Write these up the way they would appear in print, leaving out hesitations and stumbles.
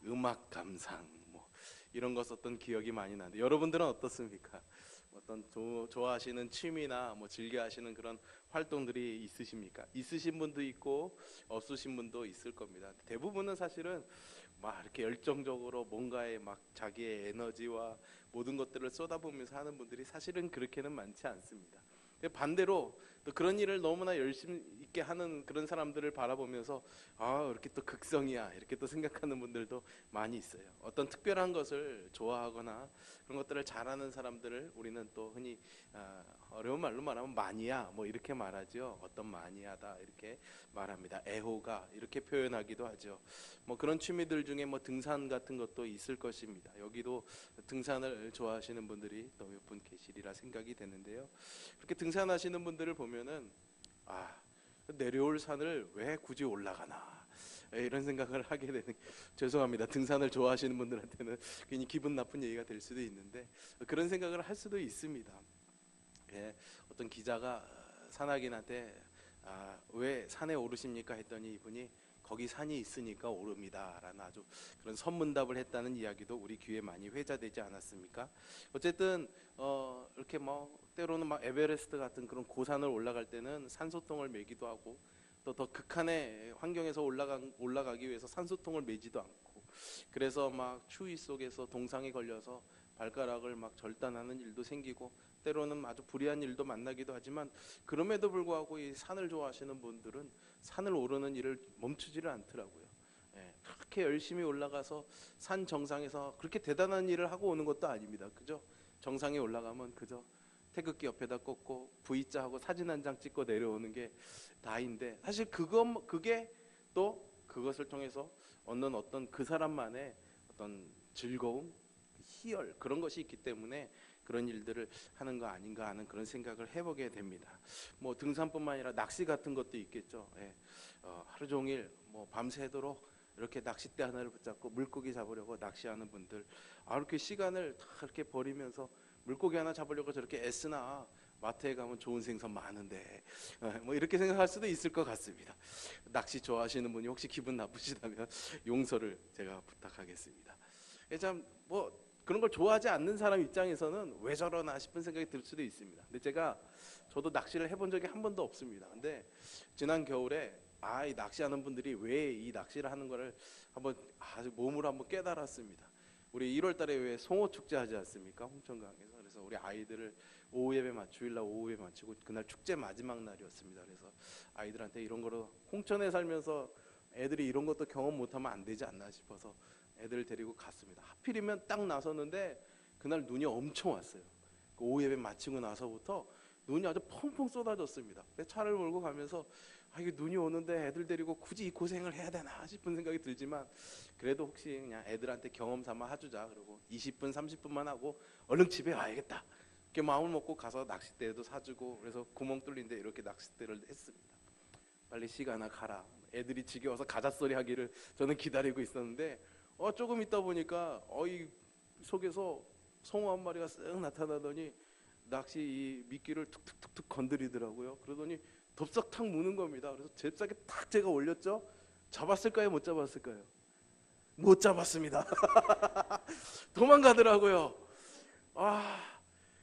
음악 감상 뭐 이런 거 썼던 기억이 많이 나는데 여러분들은 어떻습니까? 어떤 좋아하시는 취미나 뭐 즐겨 하시는 그런 활동들이 있으십니까? 있으신 분도 있고 없으신 분도 있을 겁니다. 대부분은 사실은 막 이렇게 열정적으로 뭔가에 막 자기의 에너지와 모든 것들을 쏟아부으면서 하는 분들이 사실은 그렇게는 많지 않습니다. 반대로 또 그런 일을 너무나 열심히 있게 하는 그런 사람들을 바라보면서 아 이렇게 또 극성이야 이렇게 또 생각하는 분들도 많이 있어요. 어떤 특별한 것을 좋아하거나 그런 것들을 잘하는 사람들을 우리는 또 흔히 어려운 말로 말하면 마니아 뭐 이렇게 말하죠. 어떤 마니아다 이렇게 말합니다. 애호가 이렇게 표현하기도 하죠. 뭐 그런 취미들 중에 뭐 등산 같은 것도 있을 것입니다. 여기도 등산을 좋아하시는 분들이 또 몇 분 계시리라 생각이 되는데요. 그렇게 등산하시는 분들을 보면은 아 내려올 산을 왜 굳이 올라가나 이런 생각을 하게 되는 죄송합니다. 등산을 좋아하시는 분들한테는 괜히 기분 나쁜 얘기가 될 수도 있는데 그런 생각을 할 수도 있습니다. 예, 어떤 기자가 산악인한테 왜 산에 오르십니까 했더니 이분이 거기 산이 있으니까 오릅니다 라는 아주 그런 선문답을 했다는 이야기도 우리 귀에 많이 회자되지 않았습니까? 어쨌든 이렇게 뭐 때로는 막 에베레스트 같은 그런 고산을 올라갈 때는 산소통을 매기도 하고 또 더 극한의 환경에서 올라가기 위해서 산소통을 매지도 않고 그래서 막 추위 속에서 동상에 걸려서 발가락을 막 절단하는 일도 생기고 때로는 아주 불의한 일도 만나기도 하지만 그럼에도 불구하고 이 산을 좋아하시는 분들은 산을 오르는 일을 멈추지를 않더라고요. 예, 그렇게 열심히 올라가서 산 정상에서 그렇게 대단한 일을 하고 오는 것도 아닙니다. 그죠? 정상에 올라가면 그저 태극기 옆에다 꽂고 V자 하고 사진 한 장 찍고 내려오는 게 다인데 사실 그게 또 그것을 통해서 얻는 어떤 그 사람만의 어떤 즐거움, 희열 그런 것이 있기 때문에 그런 일들을 하는 거 아닌가 하는 그런 생각을 해보게 됩니다. 뭐 등산뿐만 아니라 낚시 같은 것도 있겠죠. 예. 하루 종일 뭐 밤새도록 이렇게 낚싯대 하나를 붙잡고 물고기 잡으려고 낚시하는 분들, 이렇게 시간을 다 이렇게 버리면서 물고기 하나 잡으려고 저렇게 애쓰나 마트에 가면 좋은 생선 많은데 뭐 이렇게 생각할 수도 있을 것 같습니다. 낚시 좋아하시는 분이 혹시 기분 나쁘시다면 용서를 제가 부탁하겠습니다. 참뭐 그런 걸 좋아하지 않는 사람 입장에서는 왜 저러나 싶은 생각이 들 수도 있습니다. 근데 저도 낚시를 해본 적이 한 번도 없습니다. 근데 지난 겨울에 이 낚시하는 분들이 왜 이 낚시를 하는 거를 한번 아주 몸으로 한번 깨달았습니다. 우리 1월 달에 왜 송어 축제 하지 않습니까? 홍천강에서. 그래서 우리 아이들을 주일날 오후에 마치고 그날 축제 마지막 날이었습니다. 그래서 아이들한테 이런 거로 홍천에 살면서 애들이 이런 것도 경험 못하면 안 되지 않나 싶어서 애들을 데리고 갔습니다. 하필이면 딱 나섰는데 그날 눈이 엄청 왔어요. 그 오후 예배 마치고 나서부터 눈이 아주 펑펑 쏟아졌습니다. 차를 몰고 가면서 이게 눈이 오는데 애들 데리고 굳이 이 고생을 해야 되나 싶은 생각이 들지만 그래도 혹시 그냥 애들한테 경험 삼아 해주자 그러고 20분 30분만 하고 얼른 집에 와야겠다 이렇게 마음을 먹고 가서 낚싯대도 사주고 그래서 구멍 뚫린데 이렇게 낚싯대를 했습니다. 빨리 시간아 가라. 애들이 지겨워서 가자소리 하기를 저는 기다리고 있었는데 조금 있다 보니까 이 속에서 송어 한 마리가 쓱 나타나더니 낚시 이 미끼를 툭툭툭툭 건드리더라고요. 그러더니 덥석 탁 무는 겁니다. 그래서 잽싸게 탁 제가 올렸죠. 잡았을까요? 못 잡았을까요? 못 잡았습니다. 도망가더라고요.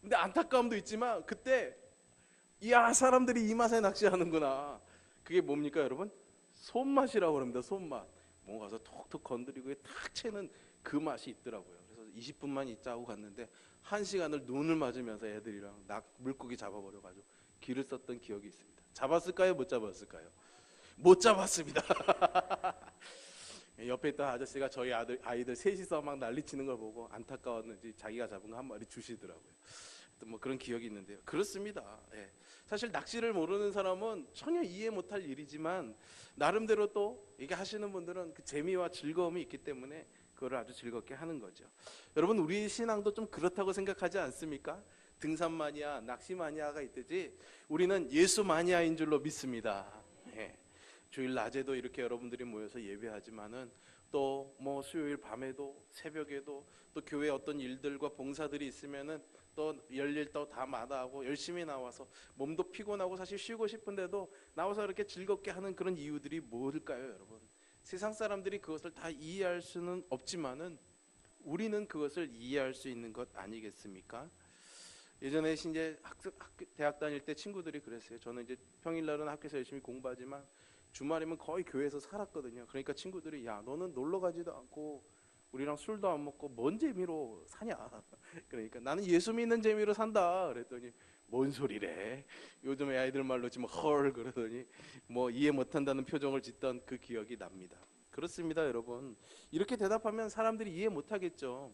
근데 안타까움도 있지만 그때 사람들이 이 맛에 낚시하는구나. 그게 뭡니까 여러분? 손맛이라고 합니다. 손맛. 뭔가 톡톡 건드리고 탁 채는 그 맛이 있더라고요. 그래서 20분만 있자 하고 갔는데 1시간을 눈을 맞으면서 애들이랑 물고기 잡아버려가지고 길을 썼던 기억이 있습니다. 잡았을까요? 못 잡았을까요? 못 잡았습니다. 옆에 있던 아저씨가 저희 아이들 셋이서 막 난리치는 걸 보고 안타까웠는지 자기가 잡은 거 한 마리 주시더라고요. 뭐 그런 기억이 있는데요. 그렇습니다. 예. 사실 낚시를 모르는 사람은 전혀 이해 못할 일이지만 나름대로 또 이게 하시는 분들은 그 재미와 즐거움이 있기 때문에 그걸 아주 즐겁게 하는 거죠. 여러분 우리 신앙도 좀 그렇다고 생각하지 않습니까? 등산 마니아, 낚시 마니아가 있듯이 우리는 예수 마니아인 줄로 믿습니다. 예. 주일 낮에도 이렇게 여러분들이 모여서 예배하지만은 또 뭐 수요일 밤에도 새벽에도 또 교회 어떤 일들과 봉사들이 있으면은 또 열일 또 다 마다하고 열심히 나와서 몸도 피곤하고 사실 쉬고 싶은데도 나와서 이렇게 즐겁게 하는 그런 이유들이 뭘까요, 여러분? 세상 사람들이 그것을 다 이해할 수는 없지만은 우리는 그것을 이해할 수 있는 것 아니겠습니까? 예전에 이제 대학 다닐 때 친구들이 그랬어요. 저는 이제 평일날은 학교에서 열심히 공부하지만 주말이면 거의 교회에서 살았거든요. 그러니까 친구들이 야, 너는 놀러 가지도 않고 우리랑 술도 안 먹고 뭔 재미로 사냐? 그러니까 나는 예수 믿는 재미로 산다. 그랬더니 뭔 소리래? 요즘에 아이들 말로 지금 헐 그러더니 뭐 이해 못한다는 표정을 짓던 그 기억이 납니다. 그렇습니다, 여러분. 이렇게 대답하면 사람들이 이해 못하겠죠.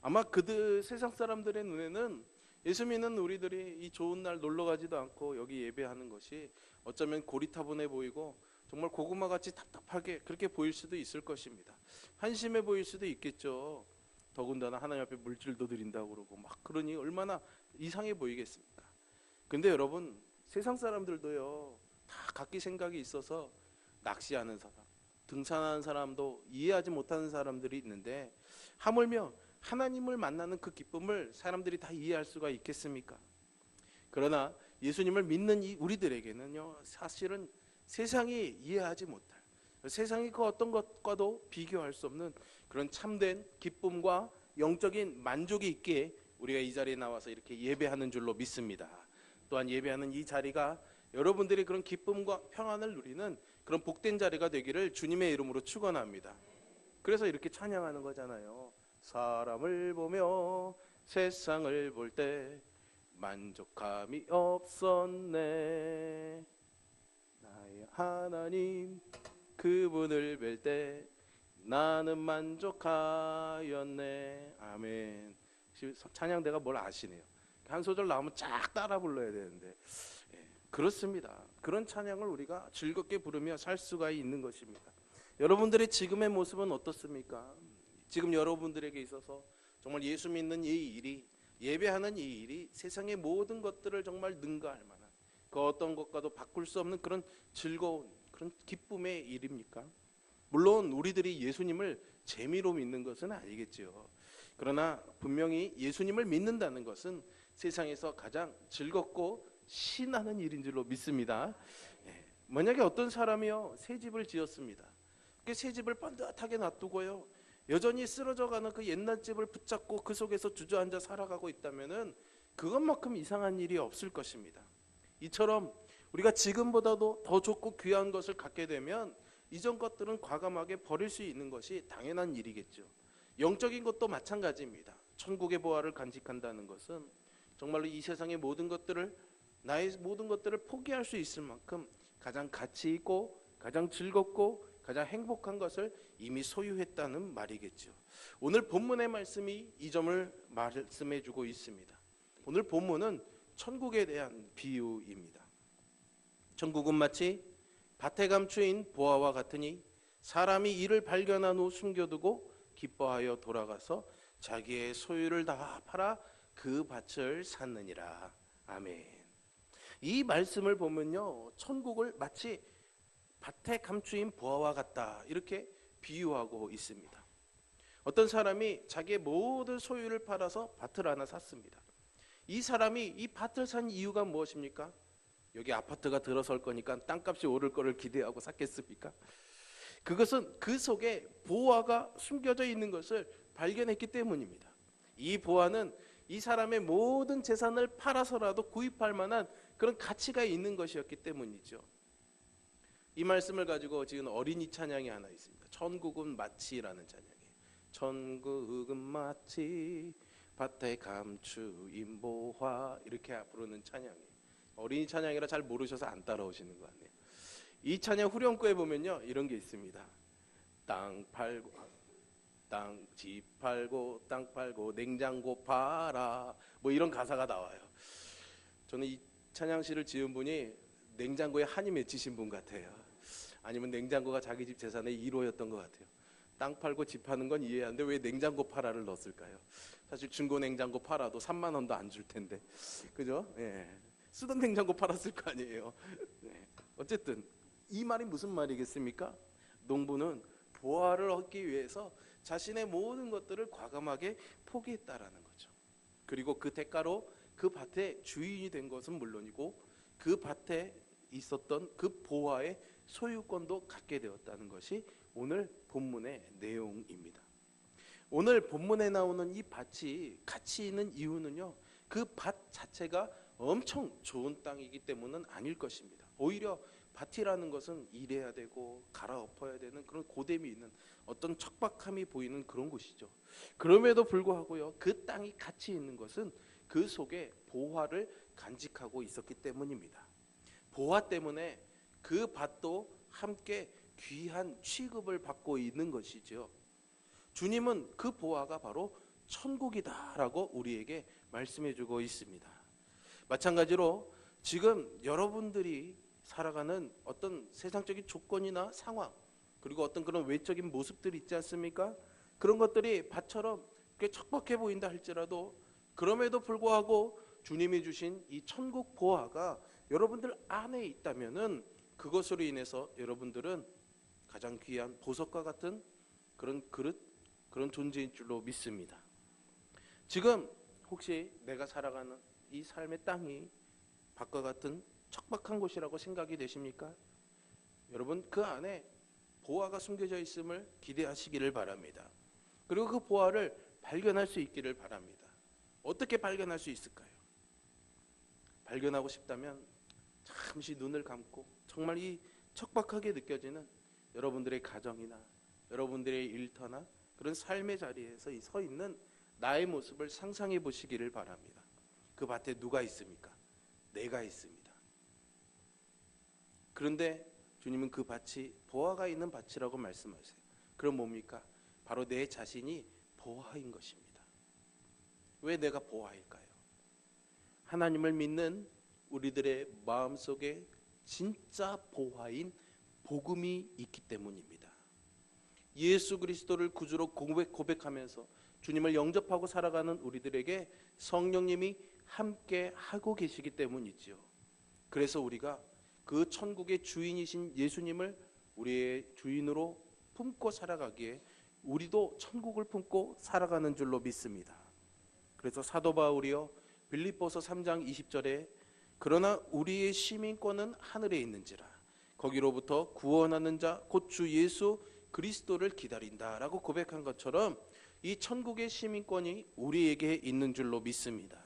아마 그들 세상 사람들의 눈에는 예수 믿는 우리들이 이 좋은 날 놀러 가지도 않고 여기 예배하는 것이 어쩌면 고리타분해 보이고 정말 고구마같이 답답하게 그렇게 보일 수도 있을 것입니다. 한심해 보일 수도 있겠죠. 더군다나 하나님 앞에 물질도 드린다고 그러고 막 그러니 얼마나 이상해 보이겠습니까? 근데 여러분, 세상 사람들도요 다 각기 생각이 있어서 낚시하는 사람, 등산하는 사람도 이해하지 못하는 사람들이 있는데 하물며 하나님을 만나는 그 기쁨을 사람들이 다 이해할 수가 있겠습니까? 그러나 예수님을 믿는 이 우리들에게는요 사실은 세상이 이해하지 못할, 세상이 그 어떤 것과도 비교할 수 없는 그런 참된 기쁨과 영적인 만족이 있기에 우리가 이 자리에 나와서 이렇게 예배하는 줄로 믿습니다. 또한 예배하는 이 자리가 여러분들이 그런 기쁨과 평안을 누리는 그런 복된 자리가 되기를 주님의 이름으로 축원합니다. 그래서 이렇게 찬양하는 거잖아요. 사람을 보며 세상을 볼 때 만족함이 없었네. 나의 하나님 그분을 뵐 때 나는 만족하였네. 아멘. 찬양대가 뭘 아시네요. 한 소절 나오면 쫙 따라 불러야 되는데 그렇습니다. 그런 찬양을 우리가 즐겁게 부르며 살 수가 있는 것입니다. 여러분들의 지금의 모습은 어떻습니까? 지금 여러분들에게 있어서 정말 예수 믿는 이 일이, 예배하는 이 일이 세상의 모든 것들을 정말 능가할 만한 그 어떤 것과도 바꿀 수 없는 그런 즐거운 그런 기쁨의 일입니까? 물론 우리들이 예수님을 재미로 믿는 것은 아니겠죠. 그러나 분명히 예수님을 믿는다는 것은 세상에서 가장 즐겁고 신나는 일인 줄로 믿습니다. 만약에 어떤 사람이요 새 집을 지었습니다. 그 새 집을 번듯하게 놔두고요 여전히 쓰러져가는 그 옛날 집을 붙잡고 그 속에서 주저앉아 살아가고 있다면은 그것만큼 이상한 일이 없을 것입니다. 이처럼 우리가 지금보다도 더 좋고 귀한 것을 갖게 되면 이전 것들은 과감하게 버릴 수 있는 것이 당연한 일이겠죠. 영적인 것도 마찬가지입니다. 천국의 보화를 간직한다는 것은 정말로 이 세상의 모든 것들을, 나의 모든 것들을 포기할 수 있을 만큼 가장 가치 있고 가장 즐겁고 가장 행복한 것을 이미 소유했다는 말이겠죠. 오늘 본문의 말씀이 이 점을 말씀해 주고 있습니다. 오늘 본문은 천국에 대한 비유입니다. 천국은 마치 밭에 감추인 보화와 같으니 사람이 이를 발견한 후 숨겨두고 기뻐하여 돌아가서 자기의 소유를 다 팔아 그 밭을 샀느니라. 아멘. 이 말씀을 보면요 천국을 마치 밭에 감추인 보화와 같다 이렇게 비유하고 있습니다. 어떤 사람이 자기의 모든 소유를 팔아서 밭을 하나 샀습니다. 이 사람이 이 밭을 산 이유가 무엇입니까? 여기 아파트가 들어설 거니까 땅값이 오를 거를 기대하고 샀겠습니까? 그것은 그 속에 보화가 숨겨져 있는 것을 발견했기 때문입니다. 이 보화는 이 사람의 모든 재산을 팔아서라도 구입할 만한 그런 가치가 있는 것이었기 때문이죠. 이 말씀을 가지고 지금 어린이 찬양이 하나 있습니다. 천국은 마치라는 찬양이에요. 천국은 마치 밭에 감추인 보화 이렇게 부르는 찬양이에요. 어린이 찬양이라 잘 모르셔서 안 따라오시는 것 같네요. 이 찬양 후렴구에 보면요 이런 게 있습니다. 땅 팔고 집 팔고 땅 팔고 냉장고 팔아 뭐 이런 가사가 나와요. 저는 이 찬양시를 지은 분이 냉장고에 한이 맺히신 분 같아요. 아니면 냉장고가 자기 집 재산의 1호였던 것 같아요. 땅 팔고 집 파는 건 이해하는데 왜 냉장고 팔아를 넣었을까요? 사실 중고 냉장고 팔아도 3만 원도 안 줄 텐데, 그죠? 예. 쓰던 냉장고 팔았을 거 아니에요. 네. 어쨌든 이 말이 무슨 말이겠습니까? 농부는 보화를 얻기 위해서 자신의 모든 것들을 과감하게 포기했다라는 거죠. 그리고 그 대가로 그 밭의 주인이 된 것은 물론이고 그 밭에 있었던 그 보화의 소유권도 갖게 되었다는 것이 오늘 본문의 내용입니다. 오늘 본문에 나오는 이 밭이 가치 있는 이유는요, 그 밭 자체가 엄청 좋은 땅이기 때문은 아닐 것입니다. 오히려 밭이라는 것은 일해야 되고 갈아엎어야 되는 그런 고됨이 있는 어떤 척박함이 보이는 그런 곳이죠. 그럼에도 불구하고요, 그 땅이 가치 있는 것은 그 속에 보화를 간직하고 있었기 때문입니다. 보화 때문에 그 밭도 함께 귀한 취급을 받고 있는 것이죠. 주님은 그 보화가 바로 천국이다라고 우리에게 말씀해주고 있습니다. 마찬가지로 지금 여러분들이 살아가는 어떤 세상적인 조건이나 상황, 그리고 어떤 그런 외적인 모습들이 있지 않습니까? 그런 것들이 밭처럼 꽤 척박해 보인다 할지라도 그럼에도 불구하고 주님이 주신 이 천국 보화가 여러분들 안에 있다면은 그것으로 인해서 여러분들은 가장 귀한 보석과 같은 그런 그릇, 그런 존재인 줄로 믿습니다. 지금 혹시 내가 살아가는 이 삶의 땅이 밭과 같은 척박한 곳이라고 생각이 되십니까? 여러분, 그 안에 보화가 숨겨져 있음을 기대하시기를 바랍니다. 그리고 그 보화를 발견할 수 있기를 바랍니다. 어떻게 발견할 수 있을까요? 발견하고 싶다면 잠시 눈을 감고 정말 이 척박하게 느껴지는 여러분들의 가정이나 여러분들의 일터나 그런 삶의 자리에서 서 있는 나의 모습을 상상해 보시기를 바랍니다. 그 밭에 누가 있습니까? 내가 있습니다. 그런데 주님은 그 밭이 보화가 있는 밭이라고 말씀하세요. 그럼 뭡니까? 바로 내 자신이 보화인 것입니다. 왜 내가 보화일까요? 하나님을 믿는 우리들의 마음속에 진짜 보화인 복음이 있기 때문입니다. 예수 그리스도를 구주로 고백하면서 주님을 영접하고 살아가는 우리들에게 성령님이 함께 하고 계시기 때문이지요. 그래서 우리가 그 천국의 주인이신 예수님을 우리의 주인으로 품고 살아가기에 우리도 천국을 품고 살아가는 줄로 믿습니다. 그래서 사도 바울이요, 빌립보서 3장 20절에 그러나 우리의 시민권은 하늘에 있는지라 거기로부터 구원하는 자 곧 주 예수 그리스도를 기다린다라고 고백한 것처럼 이 천국의 시민권이 우리에게 있는 줄로 믿습니다.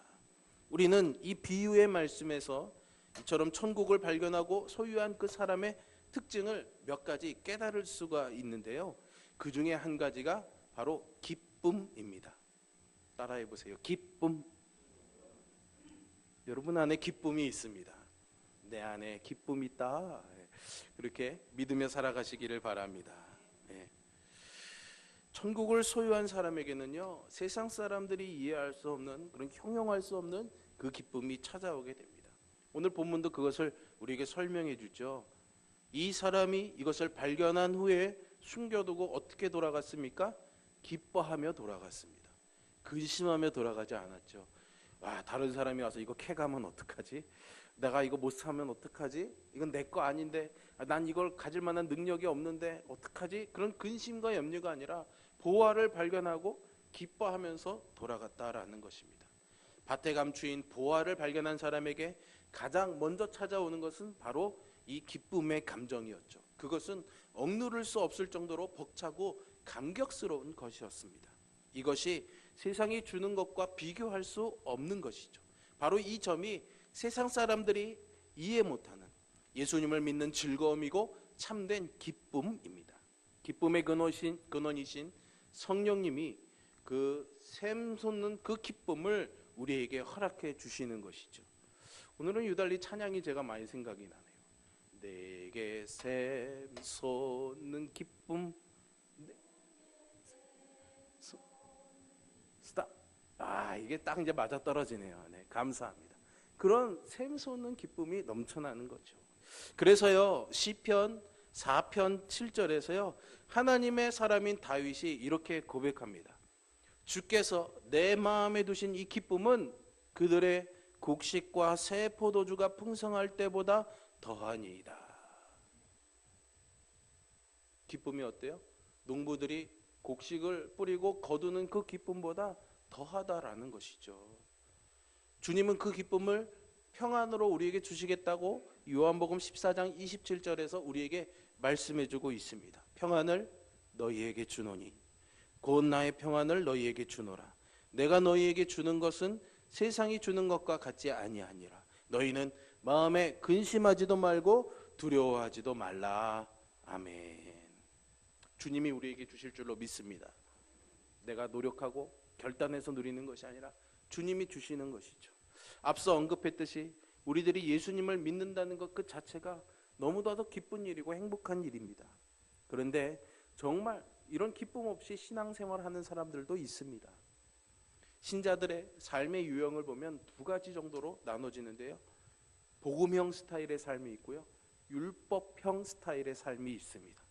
우리는 이 비유의 말씀에서 이처럼 천국을 발견하고 소유한 그 사람의 특징을 몇 가지 깨달을 수가 있는데요. 그 중에 한 가지가 바로 기쁨입니다. 따라해 보세요. 기쁨. 여러분 안에 기쁨이 있습니다. 내 안에 기쁨이 있다. 그렇게 믿으며 살아가시기를 바랍니다. 천국을 소유한 사람에게는요, 세상 사람들이 이해할 수 없는, 그런 형용할 수 없는 그 기쁨이 찾아오게 됩니다. 오늘 본문도 그것을 우리에게 설명해 주죠. 이 사람이 이것을 발견한 후에 숨겨두고 어떻게 돌아갔습니까? 기뻐하며 돌아갔습니다. 근심하며 돌아가지 않았죠. 와, 다른 사람이 와서 이거 캐가면 어떡하지? 내가 이거 못 사면 어떡하지? 이건 내 거 아닌데, 난 이걸 가질 만한 능력이 없는데 어떡하지? 그런 근심과 염려가 아니라 보화를 발견하고 기뻐하면서 돌아갔다라는 것입니다. 밭에 감추인 보화를 발견한 사람에게 가장 먼저 찾아오는 것은 바로 이 기쁨의 감정이었죠. 그것은 억누를 수 없을 정도로 벅차고 감격스러운 것이었습니다. 이것이 세상이 주는 것과 비교할 수 없는 것이죠. 바로 이 점이 세상 사람들이 이해 못하는 예수님을 믿는 즐거움이고 참된 기쁨입니다. 기쁨의 근원이신 성령님이 그 샘솟는 그 기쁨을 우리에게 허락해 주시는 것이죠. 오늘은 유달리 찬양이 제가 많이 생각이 나네요. 내게 샘솟는 기쁨. 스탑. 이게 딱 이제 맞아 떨어지네요. 네, 감사합니다. 그런 샘솟는 기쁨이 넘쳐나는 거죠. 그래서요, 시편 4편 7절에서요, 하나님의 사람인 다윗이 이렇게 고백합니다. 주께서 내 마음에 두신 이 기쁨은 그들의 곡식과 새 포도주가 풍성할 때보다 더하니이다. 기쁨이 어때요? 농부들이 곡식을 뿌리고 거두는 그 기쁨보다 더하다라는 것이죠. 주님은 그 기쁨을 평안으로 우리에게 주시겠다고 요한복음 14장 27절에서 우리에게 말씀해주고 있습니다. 평안을 너희에게 주노니 곧 나의 평안을 너희에게 주노라. 내가 너희에게 주는 것은 세상이 주는 것과 같지 아니하니라. 너희는 마음에 근심하지도 말고 두려워하지도 말라. 아멘. 주님이 우리에게 주실 줄로 믿습니다. 내가 노력하고 결단해서 누리는 것이 아니라 주님이 주시는 것이죠. 앞서 언급했듯이 우리들이 예수님을 믿는다는 것 그 자체가 너무나도 기쁜 일이고 행복한 일입니다. 그런데 정말 이런 기쁨 없이 신앙생활하는 사람들도 있습니다. 신자들의 삶의 유형을 보면 두 가지 정도로 나눠지는데요. 복음형 스타일의 삶이 있고요, 율법형 스타일의 삶이 있습니다.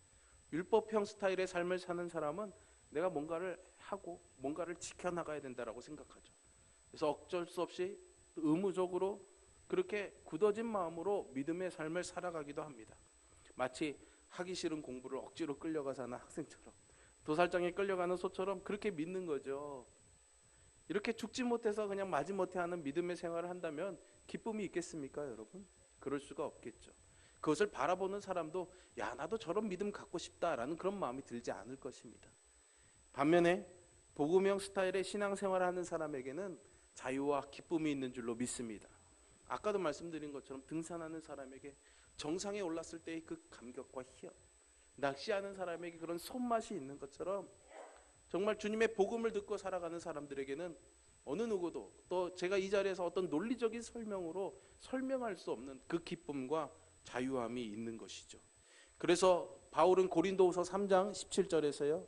율법형 스타일의 삶을 사는 사람은 내가 뭔가를 하고 뭔가를 지켜나가야 된다고 생각하죠. 그래서 어쩔 수 없이 의무적으로 그렇게 굳어진 마음으로 믿음의 삶을 살아가기도 합니다. 마치 하기 싫은 공부를 억지로 끌려가서 하는 학생처럼, 도살장에 끌려가는 소처럼 그렇게 믿는 거죠. 이렇게 죽지 못해서 그냥 마지못해 하는 믿음의 생활을 한다면 기쁨이 있겠습니까, 여러분? 그럴 수가 없겠죠. 그것을 바라보는 사람도 야, 나도 저런 믿음 갖고 싶다라는 그런 마음이 들지 않을 것입니다. 반면에 복음형 스타일의 신앙생활을 하는 사람에게는 자유와 기쁨이 있는 줄로 믿습니다. 아까도 말씀드린 것처럼 등산하는 사람에게 정상에 올랐을 때의 그 감격과 희열, 낚시하는 사람에게 그런 손맛이 있는 것처럼 정말 주님의 복음을 듣고 살아가는 사람들에게는 어느 누구도, 또 제가 이 자리에서 어떤 논리적인 설명으로 설명할 수 없는 그 기쁨과 자유함이 있는 것이죠. 그래서 바울은 고린도후서 3장 17절에서요,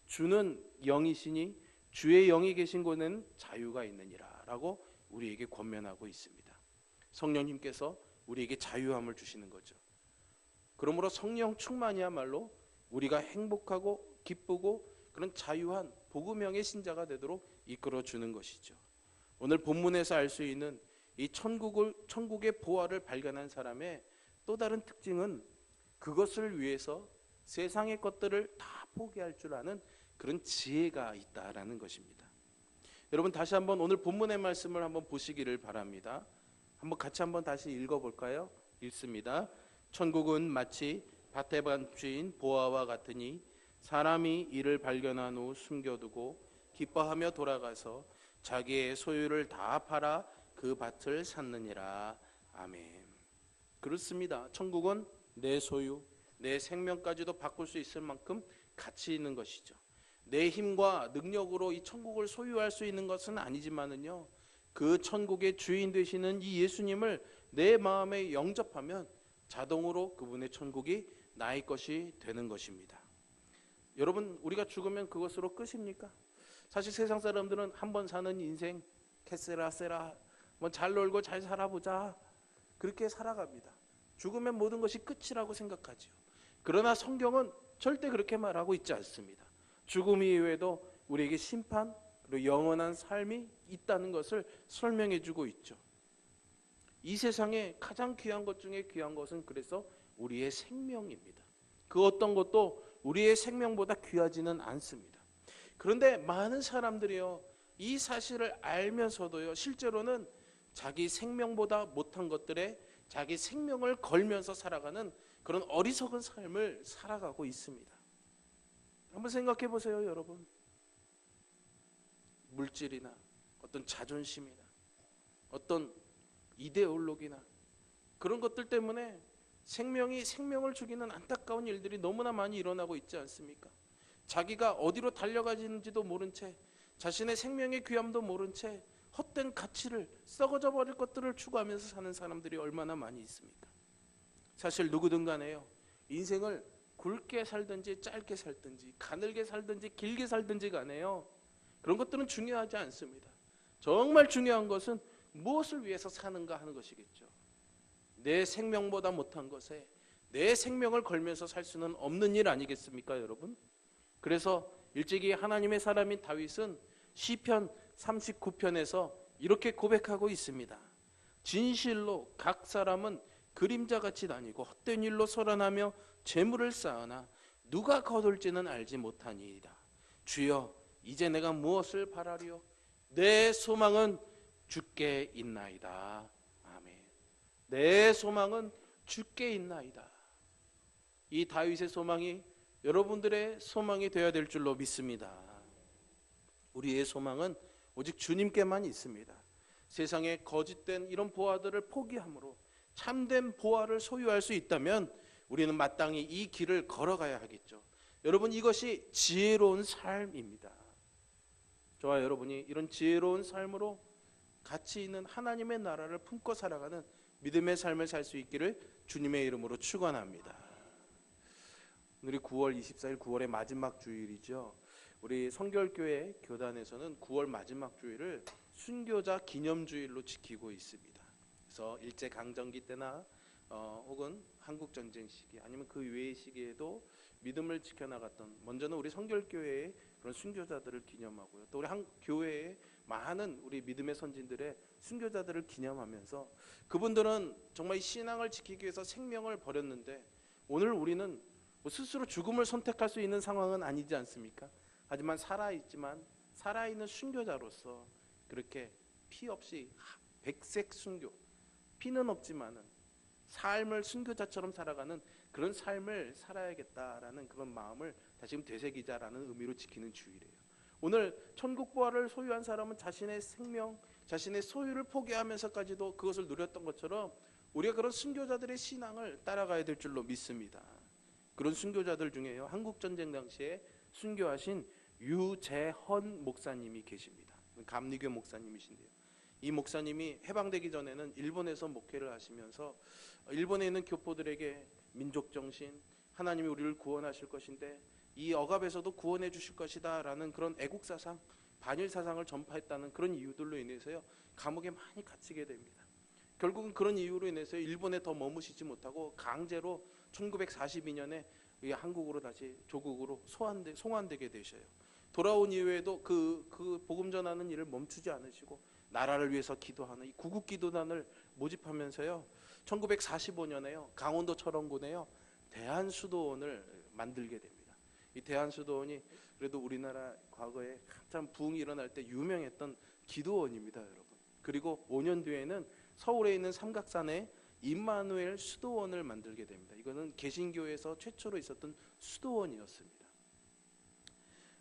주는 영이시니 주의 영이 계신 곳에는 자유가 있느니라 라고 우리에게 권면하고 있습니다. 성령님께서 우리에게 자유함을 주시는 거죠. 그러므로 성령 충만이야말로 우리가 행복하고 기쁘고 그런 자유한 복음형의 신자가 되도록 이끌어 주는 것이죠. 오늘 본문에서 알 수 있는 이 천국의 보화를 발견한 사람의 또 다른 특징은 그것을 위해서 세상의 것들을 다 포기할 줄 아는 그런 지혜가 있다라는 것입니다. 여러분, 다시 한번 오늘 본문의 말씀을 한번 보시기를 바랍니다. 한번 같이 한번 다시 읽어볼까요? 읽습니다. 천국은 마치 밭에 반주인 보화와 같으니 사람이 이를 발견한 후 숨겨두고 기뻐하며 돌아가서 자기의 소유를 다 팔아 그 밭을 샀느니라. 아멘. 그렇습니다. 천국은 내 소유, 내 생명까지도 바꿀 수 있을 만큼 가치 있는 것이죠. 내 힘과 능력으로 이 천국을 소유할 수 있는 것은 아니지만은요, 그 천국의 주인 되시는 이 예수님을 내 마음에 영접하면 자동으로 그분의 천국이 나의 것이 되는 것입니다. 여러분, 우리가 죽으면 그것으로 끝입니까? 사실 세상 사람들은 한 번 사는 인생 캐세라세라, 뭐 잘 놀고 잘 살아보자, 그렇게 살아갑니다. 죽으면 모든 것이 끝이라고 생각하죠. 그러나 성경은 절대 그렇게 말하고 있지 않습니다. 죽음 이후에도 우리에게 심판 그리고 영원한 삶이 있다는 것을 설명해 주고 있죠. 이 세상에 가장 귀한 것 중에 귀한 것은 그래서 우리의 생명입니다. 그 어떤 것도 우리의 생명보다 귀하지는 않습니다. 그런데 많은 사람들이요, 이 사실을 알면서도요, 실제로는 자기 생명보다 못한 것들에 자기 생명을 걸면서 살아가는 그런 어리석은 삶을 살아가고 있습니다. 한번 생각해 보세요, 여러분. 물질이나 어떤 자존심이나 어떤 이데올로기나 그런 것들 때문에 생명을 죽이는 안타까운 일들이 너무나 많이 일어나고 있지 않습니까? 자기가 어디로 달려가지는지도 모른 채, 자신의 생명의 귀함도 모른 채 헛된 가치를, 썩어져 버릴 것들을 추구하면서 사는 사람들이 얼마나 많이 있습니까? 사실 누구든 간에요, 인생을 굵게 살든지 짧게 살든지 가늘게 살든지 길게 살든지 간에요, 그런 것들은 중요하지 않습니다. 정말 중요한 것은 무엇을 위해서 사는가 하는 것이겠죠. 내 생명보다 못한 것에 내 생명을 걸면서 살 수는 없는 일 아니겠습니까, 여러분? 그래서 일찍이 하나님의 사람인 다윗은 시편 39편에서 이렇게 고백하고 있습니다. 진실로 각 사람은 그림자같이 다니고 헛된 일로 소란하며 재물을 쌓으나 누가 거둘지는 알지 못하니이다. 주여, 이제 내가 무엇을 바라리요? 내 소망은 주께 있나이다. 아멘. 내 소망은 주께 있나이다. 이 다윗의 소망이 여러분들의 소망이 되어야 될 줄로 믿습니다. 우리의 소망은 오직 주님께만 있습니다. 세상의 거짓된 이런 보화들을 포기함으로 참된 보화를 소유할 수 있다면 우리는 마땅히 이 길을 걸어가야 하겠죠. 여러분, 이것이 지혜로운 삶입니다. 저와 여러분이 이런 지혜로운 삶으로 가치 있는 하나님의 나라를 품고 살아가는 믿음의 삶을 살 수 있기를 주님의 이름으로 축원합니다. 오늘이 9월 24일 9월의 마지막 주일이죠. 우리 성결교회 교단에서는 9월 마지막 주일을 순교자 기념주일로 지키고 있습니다. 그래서 일제강점기 때나 혹은 한국전쟁 시기 아니면 그 외의 시기에도 믿음을 지켜나갔던, 먼저는 우리 성결교회의 그런 순교자들을 기념하고요, 또 우리 한 교회의 많은 우리 믿음의 선진들의 순교자들을 기념하면서 그분들은 정말 이 신앙을 지키기 위해서 생명을 버렸는데 오늘 우리는 뭐 스스로 죽음을 선택할 수 있는 상황은 아니지 않습니까? 하지만 살아있는 순교자로서 그렇게 피 없이 백색 순교, 피는 없지만은 삶을 순교자처럼 살아가는 그런 삶을 살아야겠다라는 그런 마음을 다시금 되새기자라는 의미로 지키는 주일이에요. 오늘 천국 보화를 소유한 사람은 자신의 생명, 자신의 소유를 포기하면서까지도 그것을 누렸던 것처럼 우리가 그런 순교자들의 신앙을 따라가야 될 줄로 믿습니다. 그런 순교자들 중에요, 한국전쟁 당시에 순교하신 유재헌 목사님이 계십니다. 감리교 목사님이신데요, 이 목사님이 해방되기 전에는 일본에서 목회를 하시면서 일본에 있는 교포들에게 민족정신, 하나님이 우리를 구원하실 것인데 이 억압에서도 구원해 주실 것이다 라는 그런 애국사상, 반일사상을 전파했다는 그런 이유들로 인해서요 감옥에 많이 갇히게 됩니다. 결국은 그런 이유로 인해서 일본에 더 머무시지 못하고 강제로 1942년에 한국으로 다시 조국으로 송환되게 되셔요. 돌아온 이후에도 그 복음 전하는 일을 멈추지 않으시고 나라를 위해서 기도하는 이 구국기도단을 모집하면서요 1945년에요 강원도 철원군에요 대한수도원을 만들게 됩니다. 이 대한수도원이 그래도 우리나라 과거에 한참 부흥이 일어날 때 유명했던 기도원입니다, 여러분. 그리고 5년 뒤에는 서울에 있는 삼각산에 임마누엘 수도원을 만들게 됩니다. 이거는 개신교에서 최초로 있었던 수도원이었습니다.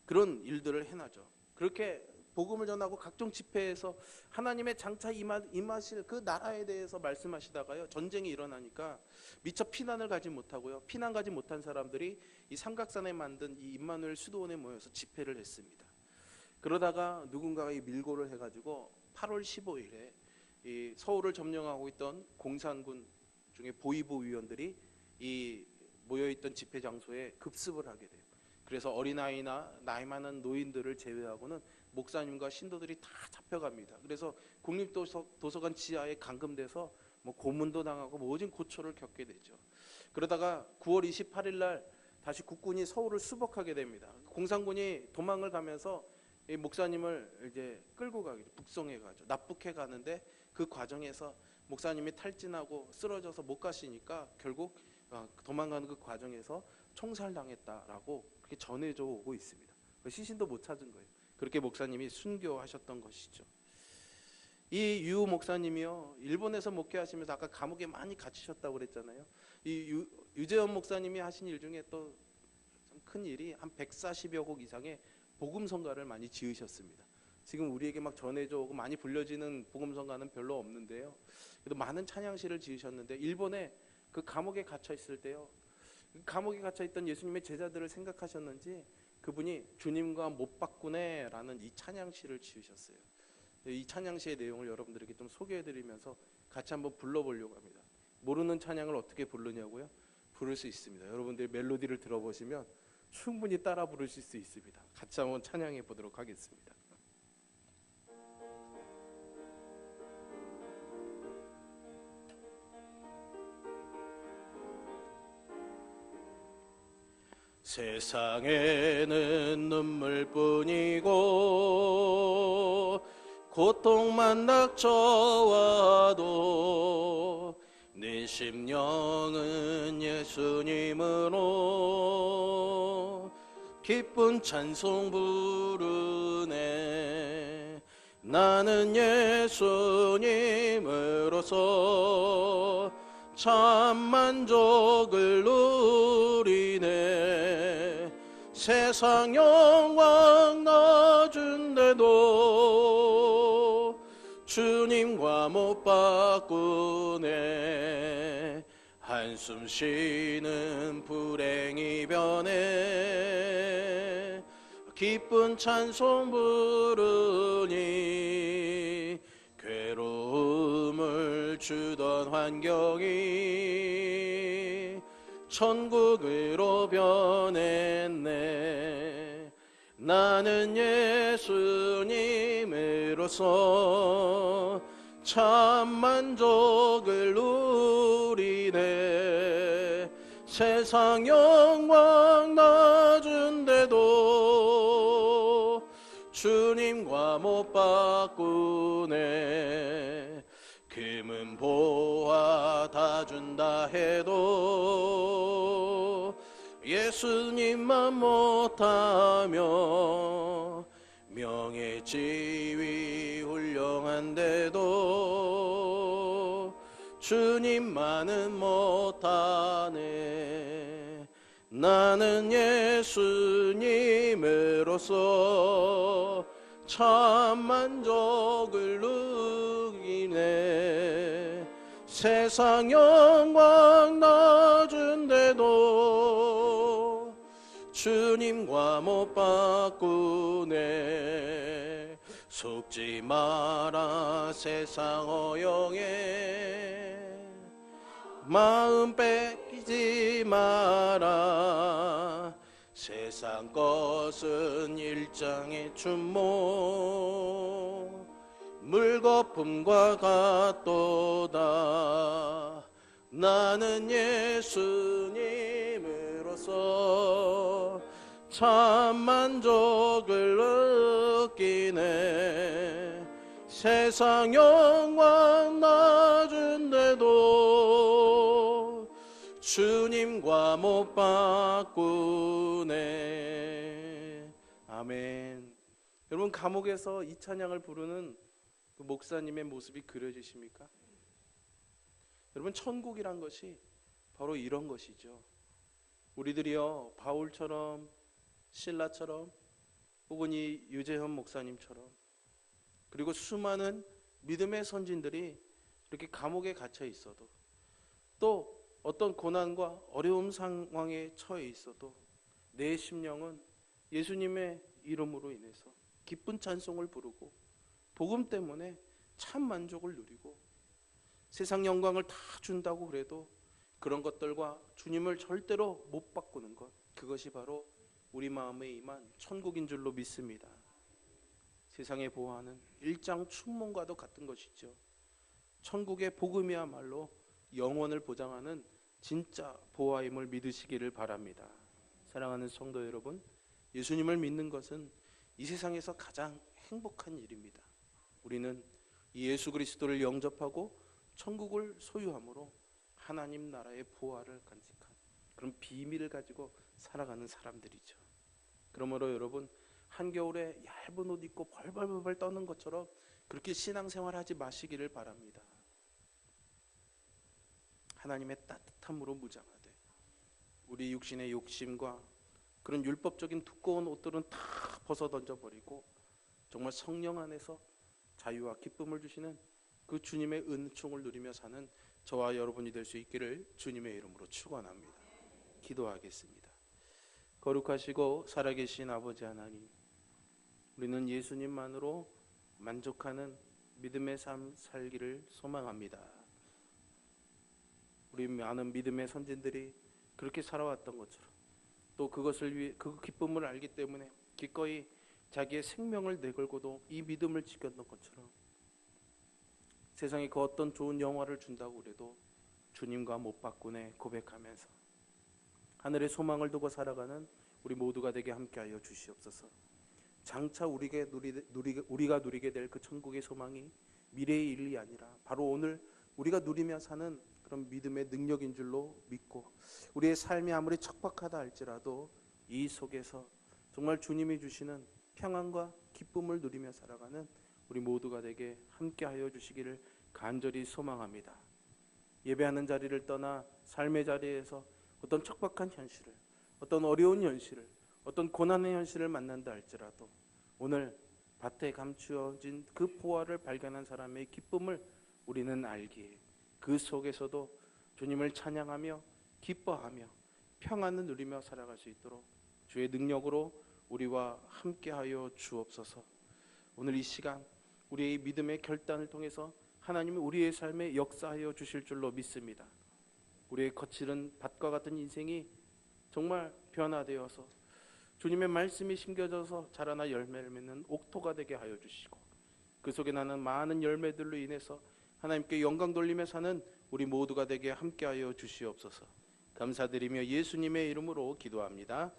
그런 일들을 해나죠. 그렇게 복음을 전하고 각종 집회에서 하나님의 장차 임하실 그 나라에 대해서 말씀하시다가요 전쟁이 일어나니까 미처 피난을 가지 못하고요, 피난 가지 못한 사람들이 이 삼각산에 만든 이 임마누엘 수도원에 모여서 집회를 했습니다. 그러다가 누군가가 이 밀고를 해가지고 8월 15일에 이 서울을 점령하고 있던 공산군 중에 보위부 위원들이 이 모여있던 집회 장소에 급습을 하게 돼요. 그래서 어린아이나 나이 많은 노인들을 제외하고는 목사님과 신도들이 다 잡혀갑니다. 그래서 국립도서관 지하에 감금돼서 뭐 고문도 당하고 모진 고초를 겪게 되죠. 그러다가 9월 28일 날 다시 국군이 서울을 수복하게 됩니다. 공산군이 도망을 가면서 이 목사님을 이제 끌고 가게 돼요. 북송해 가죠. 납북해 가는데 그 과정에서 목사님이 탈진하고 쓰러져서 못 가시니까 결국 도망가는 그 과정에서 총살당했다라고 그렇게 전해져 오고 있습니다. 시신도 못 찾은 거예요. 그렇게 목사님이 순교하셨던 것이죠. 이 유 목사님이요 일본에서 목회하시면서 아까 감옥에 많이 갇히셨다고 그랬잖아요. 이 유재헌 목사님이 하신 일 중에 또 큰 일이 한 140여 곡 이상의 복음성가를 많이 지으셨습니다. 지금 우리에게 막 전해져 오고 많이 불려지는 복음성가는 별로 없는데요, 그래도 많은 찬양시를 지으셨는데 일본에 그 감옥에 갇혀 있을 때요 감옥에 갇혀 있던 예수님의 제자들을 생각하셨는지 그분이 주님과 못 바꾸네 라는 이 찬양시를 지으셨어요. 이 찬양시의 내용을 여러분들에게 좀 소개해드리면서 같이 한번 불러보려고 합니다. 모르는 찬양을 어떻게 부르냐고요? 부를 수 있습니다. 여러분들이 멜로디를 들어보시면 충분히 따라 부르실 수 있습니다. 같이 한번 찬양해 보도록 하겠습니다. 세상에는 눈물뿐이고 고통만 닥쳐와도 내 심령은 예수님으로 기쁜 찬송 부르네. 나는 예수님으로서 참 만족을 누리네. 세상 영광 낮은데도 주님과 못 바꾸네. 한숨 쉬는 불행이 변해 기쁜 찬송 부르니 괴로움을 주던 환경이 천국으로 변했네. 나는 예수님으로서 참 만족을 누리네. 세상 영광 낮은데도 주님과 못 바꾸네. 금은 보화 다 준다 해도 예수님만 못하며 명예 지위 훌륭한데도 주님만은 못하네. 나는 예수님으로서 참 만족을 누리네. 세상 영광 낮은데도 주님과 못 바꾸네. 속지 마라 세상 어영에 마음 뺏기지 마라. 세상 것은 일장의 춘모 물거품과 같도다. 나는 예수님으로서 참 만족을 느끼네. 세상 영광 낮은데도 주님과 못 바꾸네. 아멘. 여러분, 감옥에서 이 찬양을 부르는 그 목사님의 모습이 그려지십니까? 여러분, 천국이란 것이 바로 이런 것이죠. 우리들이요, 바울처럼 신라처럼 혹은 이 유재현 목사님처럼 그리고 수많은 믿음의 선진들이 이렇게 감옥에 갇혀 있어도 또 어떤 고난과 어려움 상황에 처해 있어도 내 심령은 예수님의 이름으로 인해서 기쁜 찬송을 부르고 복음 때문에 참 만족을 누리고 세상 영광을 다 준다고 그래도 그런 것들과 주님을 절대로 못 바꾸는 것, 그것이 바로 우리 마음에 임한 천국인 줄로 믿습니다. 세상의 보화는 일장 춘몽과도 같은 것이죠. 천국의 복음이야말로 영원을 보장하는 진짜 보화임을 믿으시기를 바랍니다. 사랑하는 성도 여러분, 예수님을 믿는 것은 이 세상에서 가장 행복한 일입니다. 우리는 이 예수 그리스도를 영접하고 천국을 소유함으로 하나님 나라의 보화를 간직한 그런 비밀을 가지고 살아가는 사람들이죠. 그러므로 여러분, 한겨울에 얇은 옷 입고 벌벌벌 떠는 것처럼 그렇게 신앙생활하지 마시기를 바랍니다. 하나님의 따뜻함으로 무장하되 우리 육신의 욕심과 그런 율법적인 두꺼운 옷들은 다 벗어던져버리고 정말 성령 안에서 자유와 기쁨을 주시는 그 주님의 은총을 누리며 사는 저와 여러분이 될 수 있기를 주님의 이름으로 축원합니다. 기도하겠습니다. 거룩하시고 살아계신 아버지 하나님, 우리는 예수님만으로 만족하는 믿음의 삶 살기를 소망합니다. 우리 많은 믿음의 선진들이 그렇게 살아왔던 것처럼 또 그것을 위해 그 기쁨을 알기 때문에 기꺼이 자기의 생명을 내걸고도 이 믿음을 지켰던 것처럼 세상에 그 어떤 좋은 영화를 준다고 그래도 주님과 못 바꾸네 고백하면서 하늘의 소망을 두고 살아가는 우리 모두가 되게 함께하여 주시옵소서. 장차 우리가 누리게 될 그 천국의 소망이 미래의 일이 아니라 바로 오늘 우리가 누리며 사는 그런 믿음의 능력인 줄로 믿고 우리의 삶이 아무리 척박하다 할지라도 이 속에서 정말 주님이 주시는 평안과 기쁨을 누리며 살아가는 우리 모두가 되게 함께하여 주시기를 간절히 소망합니다. 예배하는 자리를 떠나 삶의 자리에서 어떤 척박한 현실을, 어떤 어려운 현실을, 어떤 고난의 현실을 만난다 할지라도 오늘 밭에 감추어진 그 보화를 발견한 사람의 기쁨을 우리는 알기에 그 속에서도 주님을 찬양하며 기뻐하며 평안을 누리며 살아갈 수 있도록 주의 능력으로 우리와 함께하여 주옵소서. 오늘 이 시간 우리의 믿음의 결단을 통해서 하나님은 우리의 삶에 역사하여 주실 줄로 믿습니다. 우리의 거칠은 밭과 같은 인생이 정말 변화되어서 주님의 말씀이 심겨져서 자라나 열매를 맺는 옥토가 되게 하여 주시고 그 속에 나는 많은 열매들로 인해서 하나님께 영광 돌리며 사는 우리 모두가 되게 함께하여 주시옵소서. 감사드리며 예수님의 이름으로 기도합니다.